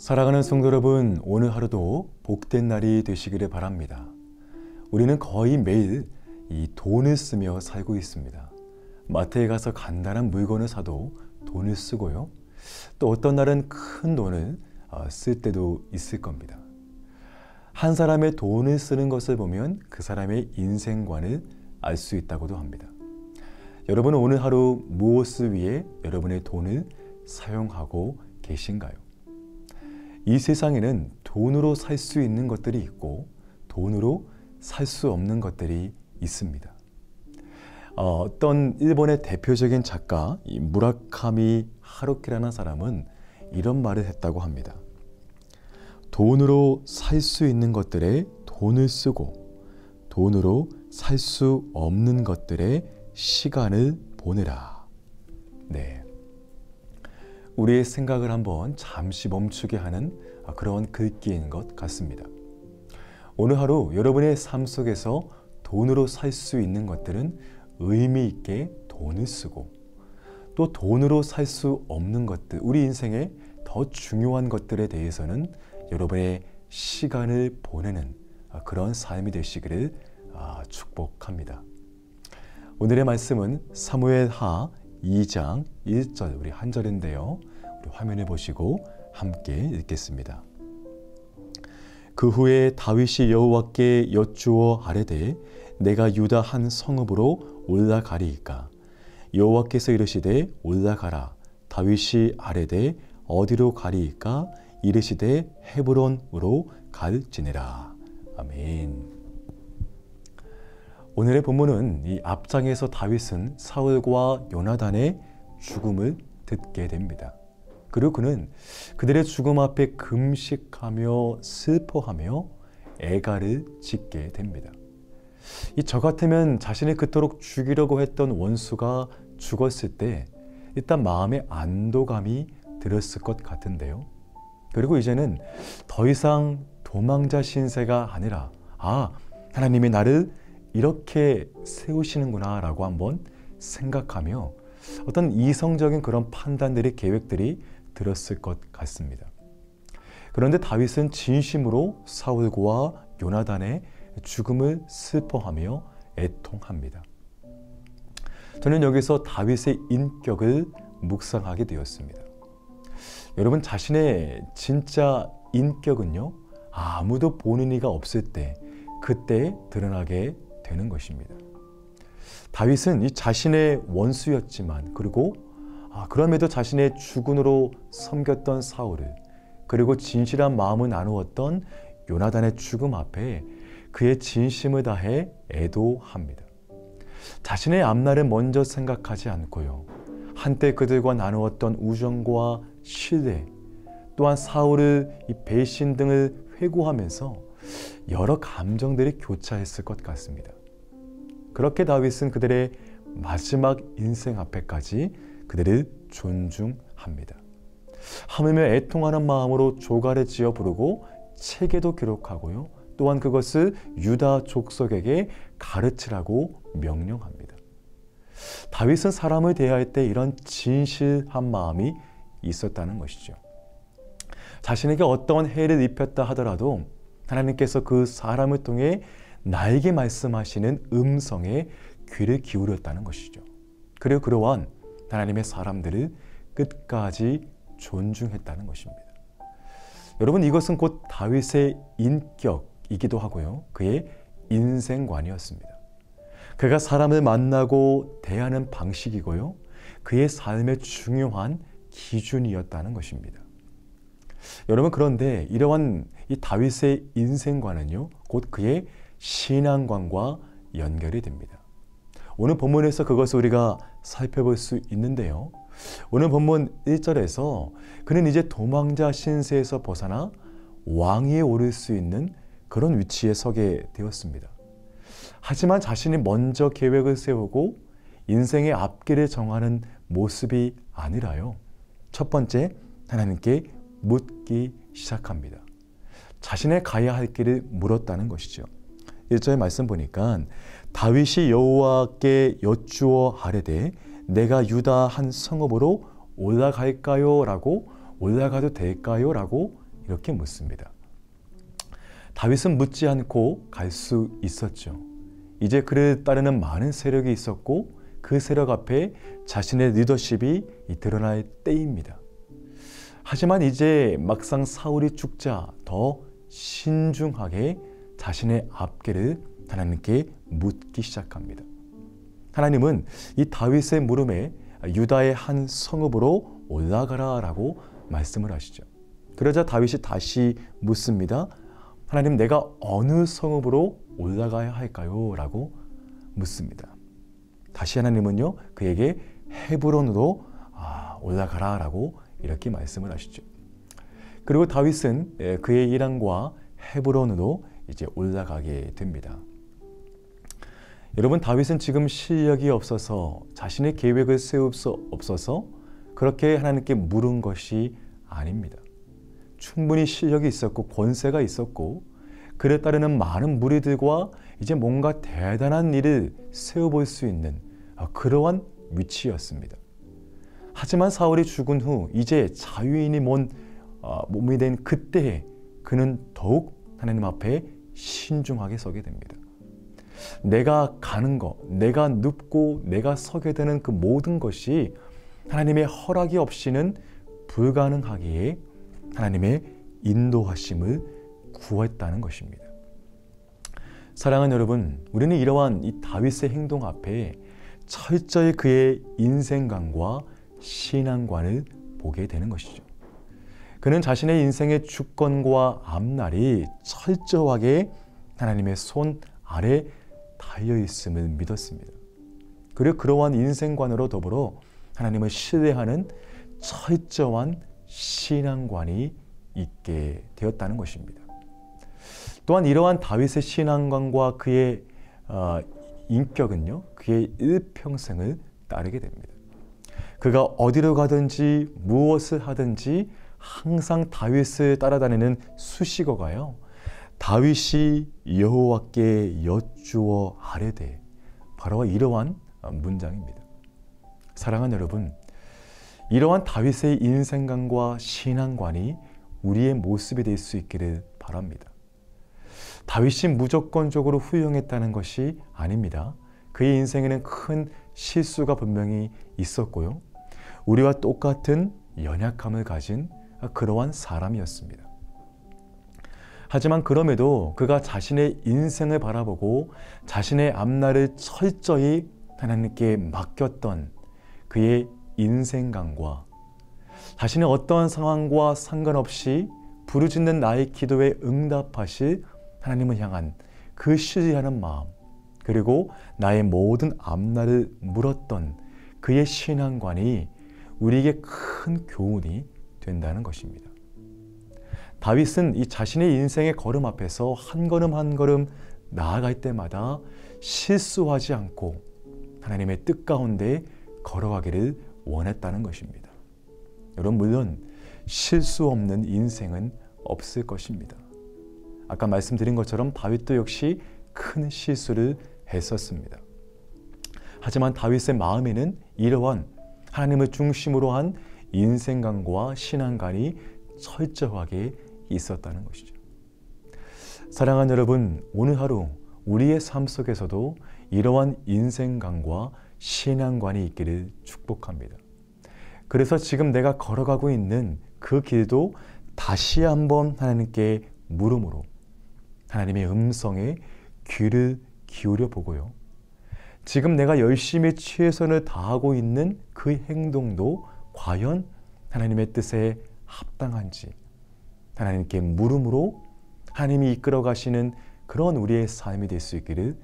사랑하는 성도 여러분, 오늘 하루도 복된 날이 되시기를 바랍니다. 우리는 거의 매일 이 돈을 쓰며 살고 있습니다. 마트에 가서 간단한 물건을 사도 돈을 쓰고요. 또 어떤 날은 큰 돈을 쓸 때도 있을 겁니다. 한 사람의 돈을 쓰는 것을 보면 그 사람의 인생관을 알 수 있다고도 합니다. 여러분은 오늘 하루 무엇을 위해 여러분의 돈을 사용하고 계신가요? 이 세상에는 돈으로 살 수 있는 것들이 있고 돈으로 살 수 없는 것들이 있습니다. 어떤 일본의 대표적인 작가 무라카미 하루키라는 사람은 이런 말을 했다고 합니다. 돈으로 살 수 있는 것들에 돈을 쓰고 돈으로 살 수 없는 것들에 시간을 보내라. 네. 우리의 생각을 한번 잠시 멈추게 하는 그런 글귀인 것 같습니다. 오늘 하루 여러분의 삶 속에서 돈으로 살 수 있는 것들은 의미 있게 돈을 쓰고 또 돈으로 살 수 없는 것들, 우리 인생에 더 중요한 것들에 대해서는 여러분의 시간을 보내는 그런 삶이 되시기를 축복합니다. 오늘의 말씀은 사무엘하 2장 1절 우리 한 절인데요. 우리 화면을 보시고 함께 읽겠습니다. 그 후에 다윗이 여호와께 여쭈어 아뢰되 내가 유다 한 성읍으로 올라가리이까 여호와께서 이르시되 올라가라. 다윗이 아뢰되 어디로 가리이까 이르시되 헤브론으로 갈지니라. 아멘. 오늘의 본문은 이 앞장에서 다윗은 사울과 요나단의 죽음을 듣게 됩니다. 그리고 그는 그들의 죽음 앞에 금식하며 슬퍼하며 애가를 짓게 됩니다. 저 같으면 자신을 그토록 죽이려고 했던 원수가 죽었을 때 일단 마음에 안도감이 들었을 것 같은데요. 그리고 이제는 더 이상 도망자 신세가 아니라 하나님이 나를 이렇게 세우시는구나 라고 한번 생각하며 어떤 이성적인 그런 판단들이 계획들이 들었을 것 같습니다. 그런데 다윗은 진심으로 사울과 요나단의 죽음을 슬퍼하며 애통합니다. 저는 여기서 다윗의 인격을 묵상하게 되었습니다. 여러분, 자신의 진짜 인격은요, 아무도 보는 이가 없을 때 그때 드러나게 되는 것입니다. 다윗은 이 자신의 원수였지만 그리고 그럼에도 자신의 주군으로 섬겼던 사울을 그리고 진실한 마음을 나누었던 요나단의 죽음 앞에 그의 진심을 다해 애도합니다. 자신의 앞날을 먼저 생각하지 않고요. 한때 그들과 나누었던 우정과 신뢰 또한 사울의 이 배신 등을 회고하면서 여러 감정들이 교차했을 것 같습니다. 그렇게 다윗은 그들의 마지막 인생 앞에까지 그들을 존중합니다. 하물며 애통하는 마음으로 조가를 지어 부르고 책에도 기록하고요. 또한 그것을 유다 족속에게 가르치라고 명령합니다. 다윗은 사람을 대할 때 이런 진실한 마음이 있었다는 것이죠. 자신에게 어떠한 해를 입혔다 하더라도 하나님께서 그 사람을 통해 나에게 말씀하시는 음성에 귀를 기울였다는 것이죠. 그리고 그러한 하나님의 사람들을 끝까지 존중했다는 것입니다. 여러분, 이것은 곧 다윗의 인격이기도 하고요. 그의 인생관이었습니다. 그가 사람을 만나고 대하는 방식이고요. 그의 삶의 중요한 기준이었다는 것입니다. 여러분, 그런데 이러한 이 다윗의 인생관은요, 곧 그의 신앙관과 연결이 됩니다. 오늘 본문에서 그것을 우리가 살펴볼 수 있는데요. 오늘 본문 1절에서 그는 이제 도망자 신세에서 벗어나 왕위에 오를 수 있는 그런 위치에 서게 되었습니다. 하지만 자신이 먼저 계획을 세우고 인생의 앞길을 정하는 모습이 아니라요. 첫 번째, 하나님께 묻기 시작합니다. 자신의 가야 할 길을 물었다는 것이죠. 1절의 말씀 보니까 다윗이 여호와께 여쭈어 아뢰되 내가 유다 한 성읍으로 올라갈까요? 라고 올라가도 될까요? 라고 이렇게 묻습니다. 다윗은 묻지 않고 갈 수 있었죠. 이제 그를 따르는 많은 세력이 있었고 그 세력 앞에 자신의 리더십이 드러날 때입니다. 하지만 이제 막상 사울이 죽자 더 신중하게 자신의 앞길을 하나님께 묻기 시작합니다. 하나님은 이 다윗의 물음에 유다의 한 성읍으로 올라가라 라고 말씀을 하시죠. 그러자 다윗이 다시 묻습니다. 하나님, 내가 어느 성읍으로 올라가야 할까요? 라고 묻습니다. 다시 하나님은요, 그에게 헤브론으로 올라가라 라고 이렇게 말씀을 하시죠. 그리고 다윗은 그의 일왕과 헤브론으로 이제 올라가게 됩니다. 여러분, 다윗은 지금 실력이 없어서 자신의 계획을 세울 수 없어서 그렇게 하나님께 물은 것이 아닙니다. 충분히 실력이 있었고 권세가 있었고 그를 따르는 많은 무리들과 이제 뭔가 대단한 일을 세워볼 수 있는 그러한 위치였습니다. 하지만 사울이 죽은 후 이제 자유인이 몸이 된 그때에 그는 더욱 하나님 앞에 신중하게 서게 됩니다. 내가 가는 것, 내가 눕고 내가 서게 되는 그 모든 것이 하나님의 허락이 없이는 불가능하기에 하나님의 인도하심을 구했다는 것입니다. 사랑하는 여러분, 우리는 이러한 이 다윗의 행동 앞에 철저히 그의 인생관과 신앙관을 보게 되는 것이죠. 그는 자신의 인생의 주권과 앞날이 철저하게 하나님의 손 아래 달려있음을 믿었습니다. 그리고 그러한 인생관으로 더불어 하나님을 신뢰하는 철저한 신앙관이 있게 되었다는 것입니다. 또한 이러한 다윗의 신앙관과 그의 인격은요, 그의 일평생을 따르게 됩니다. 그가 어디로 가든지 무엇을 하든지 항상 다윗을 따라다니는 수식어가요, 다윗이 여호와께 여쭈어 아뢰되, 바로 이러한 문장입니다. 사랑하는 여러분, 이러한 다윗의 인생관과 신앙관이 우리의 모습이 될 수 있기를 바랍니다. 다윗이 무조건적으로 훌륭했다는 것이 아닙니다. 그의 인생에는 큰 실수가 분명히 있었고요. 우리와 똑같은 연약함을 가진 그러한 사람이었습니다. 하지만 그럼에도 그가 자신의 인생을 바라보고 자신의 앞날을 철저히 하나님께 맡겼던 그의 인생관과 자신의 어떠한 상황과 상관없이 부르짖는 나의 기도에 응답하실 하나님을 향한 그 신뢰하는 마음, 그리고 나의 모든 앞날을 물었던 그의 신앙관이 우리에게 큰 교훈이 된다는 것입니다. 다윗은 이 자신의 인생의 걸음 앞에서 한 걸음 한 걸음 나아갈 때마다 실수하지 않고 하나님의 뜻 가운데 걸어가기를 원했다는 것입니다. 여러분, 물론 실수 없는 인생은 없을 것입니다. 아까 말씀드린 것처럼 다윗도 역시 큰 실수를 했었습니다. 하지만 다윗의 마음에는 이러한 하나님을 중심으로 한 인생관과 신앙관이 철저하게 있었다는 것이죠. 사랑하는 여러분, 오늘 하루 우리의 삶 속에서도 이러한 인생관과 신앙관이 있기를 축복합니다. 그래서 지금 내가 걸어가고 있는 그 길도 다시 한번 하나님께 물음으로 하나님의 음성에 귀를 기울여 보고요. 지금 내가 열심히 최선을 다하고 있는 그 행동도 과연 하나님의 뜻에 합당한지 하나님께 물음으로 하나님이 이끌어 가시는 그런 우리의 삶이 될 수 있기를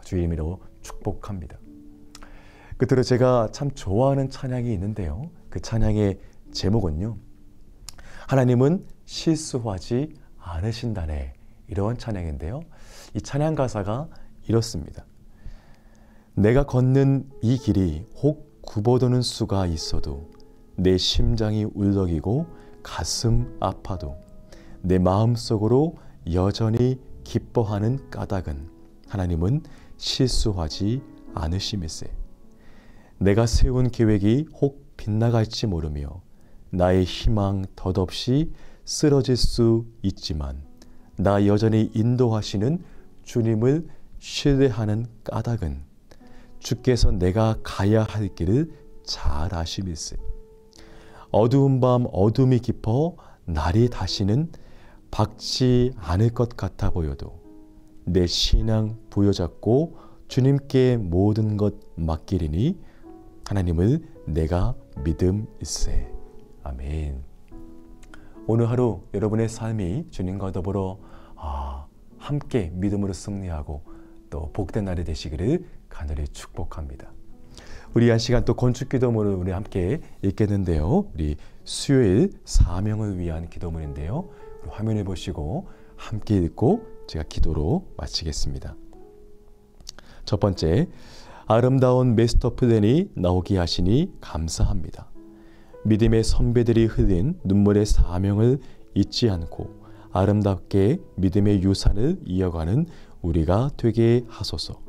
주의 이름으로 축복합니다. 끝으로 제가 참 좋아하는 찬양이 있는데요. 그 찬양의 제목은요, 하나님은 실수하지 않으신다네, 이러한 찬양인데요. 이 찬양 가사가 이렇습니다. 내가 걷는 이 길이 혹 굽어도는 수가 있어도 내 심장이 울렁이고 가슴 아파도 내 마음속으로 여전히 기뻐하는 까닭은 하나님은 실수하지 않으심일세. 내가 세운 계획이 혹 빗나갈지 모르며 나의 희망 덧없이 쓰러질 수 있지만 나 여전히 인도하시는 주님을 신뢰하는 까닭은 주께서 내가 가야 할 길을 잘 아심일세. 어두운 밤 어둠이 깊어 날이 다시는 밝지 않을 것 같아 보여도 내 신앙 부여잡고 주님께 모든 것 맡기리니 하나님을 내가 믿음일세. 아멘. 오늘 하루 여러분의 삶이 주님과 더불어 함께 믿음으로 승리하고 또 복된 날이 되시기를 간절히 축복합니다. 우리 한 시간 또 건축 기도문을 우리 함께 읽겠는데요. 우리 수요일 사명을 위한 기도문인데요. 화면을 보시고 함께 읽고 제가 기도로 마치겠습니다. 첫 번째, 아름다운 마스터 플랜이 나오게 하시니 감사합니다. 믿음의 선배들이 흘린 눈물의 사명을 잊지 않고 아름답게 믿음의 유산을 이어가는 우리가 되게 하소서.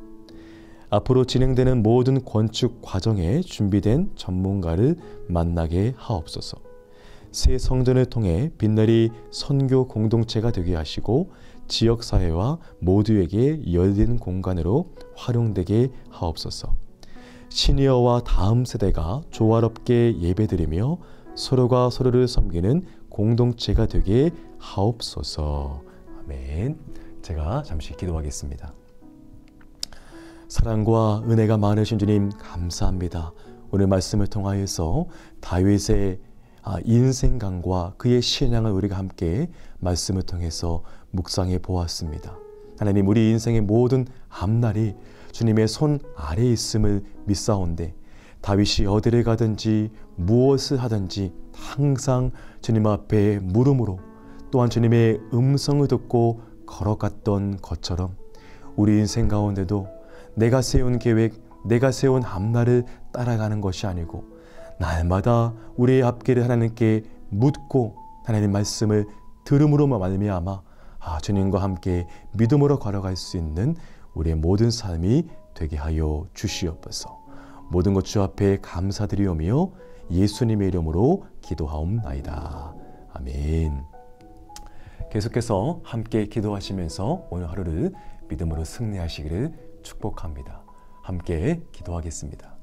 앞으로 진행되는 모든 건축 과정에 준비된 전문가를 만나게 하옵소서. 새 성전을 통해 빛나리 선교 공동체가 되게 하시고 지역사회와 모두에게 열린 공간으로 활용되게 하옵소서. 시니어와 다음 세대가 조화롭게 예배드리며 서로가 서로를 섬기는 공동체가 되게 하옵소서. 아멘. 제가 잠시 기도하겠습니다. 사랑과 은혜가 많으신 주님 감사합니다. 오늘 말씀을 통하여서 다윗의 인생강과 그의 신앙을 우리가 함께 말씀을 통해서 묵상해 보았습니다. 하나님, 우리 인생의 모든 앞날이 주님의 손 아래에 있음을 믿사온데 다윗이 어디를 가든지 무엇을 하든지 항상 주님 앞에 물음으로 또한 주님의 음성을 듣고 걸어갔던 것처럼 우리 인생 가운데도 내가 세운 계획, 내가 세운 앞날을 따라가는 것이 아니고 날마다 우리의 앞길을 하나님께 묻고 하나님 말씀을 들음으로 말미암아 주님과 함께 믿음으로 걸어갈 수 있는 우리의 모든 삶이 되게 하여 주시옵소서. 모든 것 주 앞에 감사드리오며 예수님의 이름으로 기도하옵나이다. 아멘. 계속해서 함께 기도하시면서 오늘 하루를 믿음으로 승리하시기를 축복합니다. 함께 기도하겠습니다.